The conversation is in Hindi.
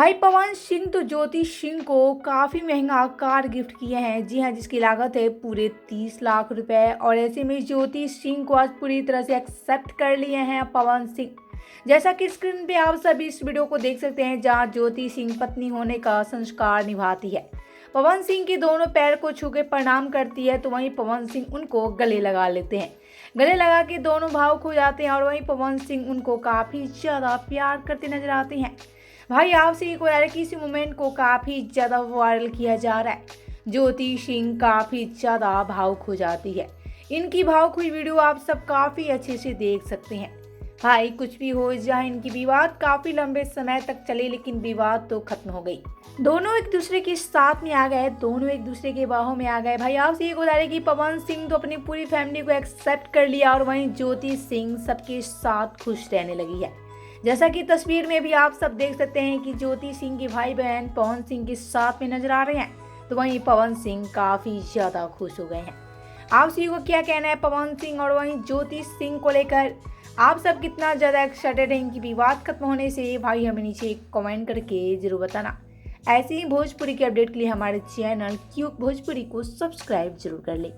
भाई पवन सिंह तो ज्योति सिंह को काफ़ी महंगा कार गिफ्ट किए हैं। जी हाँ, जिसकी लागत है पूरे 30 लाख रुपए। और ऐसे में ज्योति सिंह को आज पूरी तरह से एक्सेप्ट कर लिए हैं पवन सिंह। जैसा कि स्क्रीन पे आप सभी इस वीडियो को देख सकते हैं, जहां ज्योति सिंह पत्नी होने का संस्कार निभाती है। पवन सिंह के दोनों पैर को छू के प्रणाम करती है, तो वहीं पवन सिंह उनको गले लगा लेते हैं। गले लगा के दोनों भावुक हो जाते हैं और वहीं पवन सिंह उनको काफ़ी ज़्यादा प्यार करते नजर आते हैं। भाई आपसे एक बार किसी मोमेंट को काफ़ी ज़्यादा वायरल किया जा रहा है। ज्योति सिंह काफ़ी ज़्यादा भावुक हो जाती है। इनकी भावुक हुई वीडियो आप सब काफ़ी अच्छे से देख सकते हैं। भाई कुछ भी हो जाए, इनकी विवाद काफ़ी लंबे समय तक चले, लेकिन विवाद तो खत्म हो गई। दोनों एक दूसरे के साथ में आ गए, दोनों एक दूसरे के बाहों में आ गए। भाई आपसे ये बता रहे कि पवन सिंह तो अपनी पूरी फैमिली को एक्सेप्ट कर लिया और वहीं ज्योति सिंह सबके साथ खुश रहने लगी है। जैसा कि तस्वीर में भी आप सब देख सकते हैं कि ज्योति सिंह के भाई बहन पवन सिंह के साथ में नजर आ रहे हैं, तो वहीं पवन सिंह काफ़ी ज़्यादा खुश हो गए हैं। आप सभी को क्या कहना है पवन सिंह और वहीं ज्योति सिंह को लेकर? आप सब कितना ज़्यादा एक्साइटेड हैं इनकी विवाद खत्म होने से? भाई हमें नीचे कमेंट करके ज़रूर बताना। ऐसे ही भोजपुरी के अपडेट के लिए हमारे चैनल क्यूक भोजपुरी को सब्सक्राइब जरूर कर लें।